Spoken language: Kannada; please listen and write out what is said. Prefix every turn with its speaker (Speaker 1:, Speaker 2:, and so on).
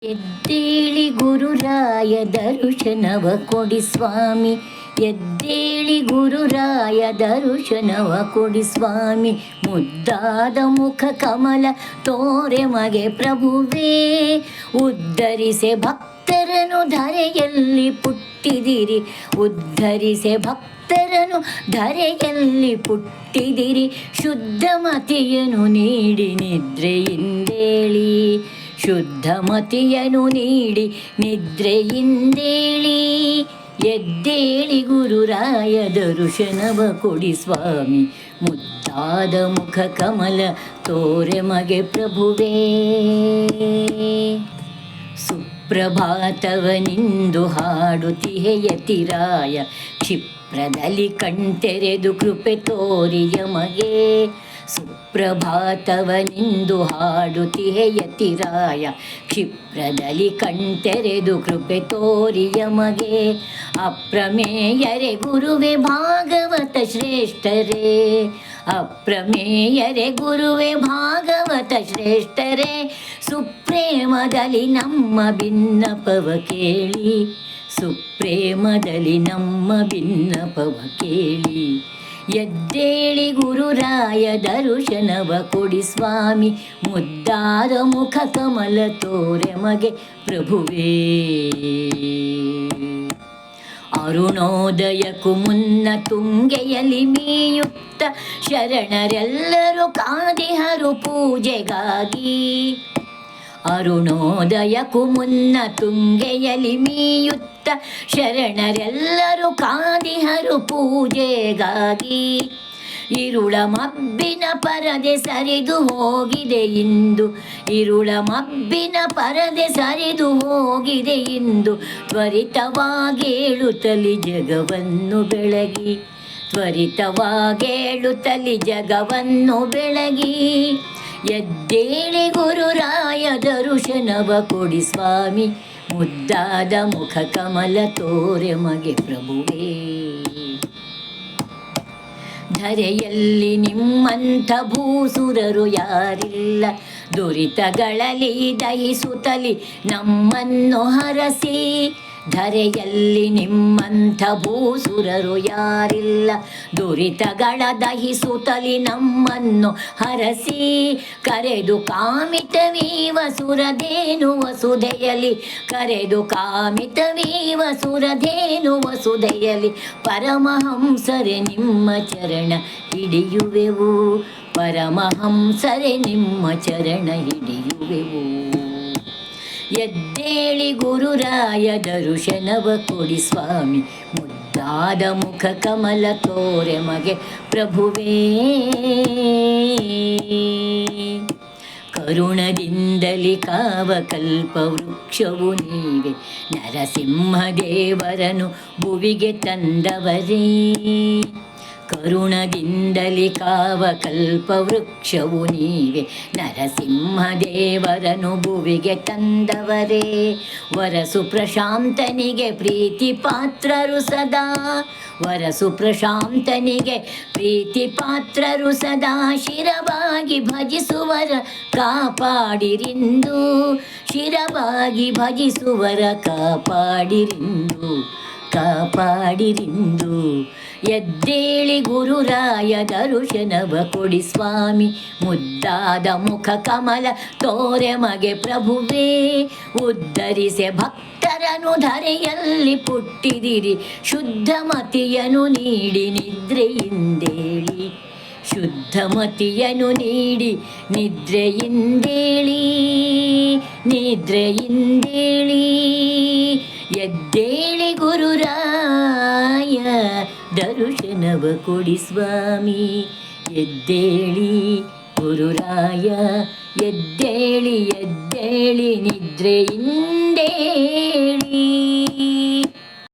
Speaker 1: ಎದ್ದೇಳಿ ಗುರುರಾಯ ದರ್ಶನವ ಕೊಡಿ ಸ್ವಾಮಿ, ಎದ್ದೇಳಿ ಗುರುರಾಯ ದರ್ಶನವ ಕೊಡಿ ಸ್ವಾಮಿ. ಮುದ್ದಾದ ಮುಖ ಕಮಲ ತೋರೆ ಮಗೆ ಪ್ರಭುವೇ, ಉದ್ಧರಿಸೆ ಭಕ್ತರನು ಧರೆಯಲ್ಲಿ ಪುಟ್ಟಿದಿರಿ, ಉದ್ಧರಿಸೆ ಭಕ್ತರನು ಧರೆಯಲ್ಲಿ ಪುಟ್ಟಿದಿರಿ. ಶುದ್ಧ ಮತಿಯನ್ನು ನೀಡಿ ನಿದ್ರೆಯಿಂದೇಳಿ, ಶುದ್ಧ ಮತಿಯನ್ನು ನೀಡಿ ನಿದ್ರೆಯಿಂದೇಳಿ. ಎದ್ದೇಳಿ ಗುರುರಾಯ ದರ್ಶನವ ಕೊಡಿ ಸ್ವಾಮಿ, ಮುದ್ದಾದ ಮುಖ ಕಮಲ ತೋರೆ ಮಗೆ ಪ್ರಭುವೇ. ಸುಪ್ರಭಾತವನಿಂದು ಹಾಡುತ್ತಿಹೆ ಯತಿರಾಯ, ಕ್ಷಿಪ್ರದಲ್ಲಿ ಕಣ್ತೆರೆದು ಕೃಪೆ ತೋರಿಯ ಮಗೆ. ಸುಪ್ರಭಾತವನಿಂದು ಹಾಡುತ್ತಿಹೆ ಯತಿರಾಯ, ಕ್ಷಿಪ್ರದಲ್ಲಿ ಕಣ್ತೆರೆದು ಕೃಪೆ ತೋರಿಯ ಮಗೆ. ಅಪ್ರಮೇಯರೇ ಗುರುವೇ ಭಾಗವತ ಶ್ರೇಷ್ಠರೇ, ಅಪ್ರಮೇಯರೇ ಗುರುವೇ ಭಾಗವತ ಶ್ರೇಷ್ಠರೇ. ಸುಪ್ರೇಮದಲ್ಲಿ ನಮ್ಮ ಭಿನ್ನಪವ ಕೇಳಿ, ಸುಪ್ರೇಮದಲ್ಲಿ ನಮ್ಮ ಭಿನ್ನಪವ ಕೇಳಿ. ಎದ್ದೇಳಿ ಗುರುರಾಯ ದರ್ಶನವ ಕೊಡಿ ಸ್ವಾಮಿ, ಮುದ್ದಾದ ಮುಖ ಕಮಲ ತೋರೆ ಮಗೆ ಪ್ರಭುವೇ. ಅರುಣೋದಯಕ್ಕೂ ಮುನ್ನ ತುಂಗೆಯಲ್ಲಿ ಮೀಯುತ್ತ ಶರಣರೆಲ್ಲರೂ ಕಾದಿಹರು ಪೂಜೆಗಾಗಿ. ಅರುಣೋದಯಕ್ಕೂ ಮುನ್ನ ತುಂಗೆಯಲ್ಲಿ ಮೀಯುತ್ತ ಶರಣರೆಲ್ಲರೂ ಕಾದಿಹರು ಪೂಜೆಗಾಗಿ. ಇರುಳ ಮಬ್ಬಿನ ಪರದೆ ಸರಿದು ಹೋಗಿದೆ ಇಂದು, ಇರುಳ ಮಬ್ಬಿನ ಪರದೆ ಸರಿದು ಹೋಗಿದೆ ಇಂದು. ತ್ವರಿತವಾಗೇಳುತ್ತಲಿ ಜಗವನ್ನು ಬೆಳಗಿ, ತ್ವರಿತವಾಗೇಳುತ್ತಲಿ ಜಗವನ್ನು ಬೆಳಗಿ. ಎದ್ದೇಳಿ ಗುರುರಾಯ ದರ್ಶನವ ಕೊಡಿ ಸ್ವಾಮಿ, ಮುದ್ದಾದ ಮುಖ ಕಮಲ ತೋರೆ ಮಗೆ ಪ್ರಭುವೇ. ಧರೆಯಲ್ಲಿ ನಿಮ್ಮಂಥ ಭೂಸುರರು ಯಾರಿಲ್ಲ, ದುರಿತಗಳಲ್ಲಿ ದಹಿಸುತ್ತಲಿ ನಮ್ಮನ್ನು ಹರಸಿ. ಧರೆಯಲ್ಲಿ ನಿಮ್ಮಂಥ ಭೂಸುರರು ಯಾರಿಲ್ಲ, ದುರಿತಗಳ ದಹಿಸುತ್ತಲಿ ನಮ್ಮನ್ನು ಹರಸಿ. ಕರೆದು ಕಾಮಿತವೀವ ಸುರಧೇನು ವಸುಧೆಯಲಿ, ಕರೆದು ಕಾಮಿತವೀವ ಸುರಧೇನು ವಸುಧೆಯಲಿ. ಪರಮಹಂಸರೆ ನಿಮ್ಮ ಚರಣ ಹಿಡಿಯುವೆವು, ಪರಮಹಂಸರೆ ನಿಮ್ಮ ಚರಣ ಹಿಡಿಯುವೆವು. ಎದ್ದೇಳಿ ಗುರುರಾಯ ದರ್ಶನವ ಕೊಡಿ ಸ್ವಾಮಿ, ಮುದ್ದಾದ ಮುಖ ಕಮಲ ತೋರೆ ಮಗೆ ಪ್ರಭುವೇ. ಕರುಣದಿಂದಲಿ ಕಾವ ಕಲ್ಪ ವೃಕ್ಷವು ನೀವೆ, ನರಸಿಂಹದೇವರನು ಭುವಿಗೆ ತಂದವರೇ. ಕರುಣದಿಂದಲಿ ಕಾವ ಕಲ್ಪ ವೃಕ್ಷವು ನೀವೆ, ನರಸಿಂಹದೇವರನು ಭುವಿಗೆ ತಂದವರೇ. ವರಸು ಪ್ರಶಾಂತನಿಗೆ ಪ್ರೀತಿ ಪಾತ್ರರು ಸದಾ, ವರಸು ಪ್ರಶಾಂತನಿಗೆ ಪ್ರೀತಿ ಪಾತ್ರರು ಸದಾ. ಶಿರವಾಗಿ ಭಜಿಸುವರ ಕಾಪಾಡಿರಿಂದು, ಶಿರವಾಗಿ ಭಜಿಸುವರ ಕಾಪಾಡಿರಿಂದು, ಕಾಪಾಡಿರಿಂದು. ಎದ್ದೇಳಿ ಗುರುರಾಯ ದರ್ಶನವ ಕೊಡಿ ಸ್ವಾಮಿ, ಮುದ್ದಾದ ಮುಖ ಕಮಲ ತೋರೆ ಮಗೆ ಪ್ರಭುವೇ. ಉದ್ಧರಿಸೆ ಭಕ್ತರನು ಧರೆಯಲ್ಲಿ ಪುಟ್ಟಿದಿರಿ, ಶುದ್ಧ ಮತಿಯನ್ನು ನೀಡಿ ನಿದ್ರೆಯಿಂದೇಳಿ, ಶುದ್ಧ ಮತಿಯನ್ನು ನೀಡಿ ನಿದ್ರೆಯಿಂದೇಳಿ, ನಿದ್ರೆಯಿಂದೇಳಿ. ಎದ್ದೇಳಿ ಗುರುರಾಯ ದರ್ಶನವ ಕೊಡಿ ಸ್ವಾಮಿ, ಎದ್ದೇಳಿ ಗುರುರಾಯ, ಎದ್ದೇಳಿ ಎದ್ದೇಳಿ ನಿದ್ರೆಯಿಂದೇಳಿ.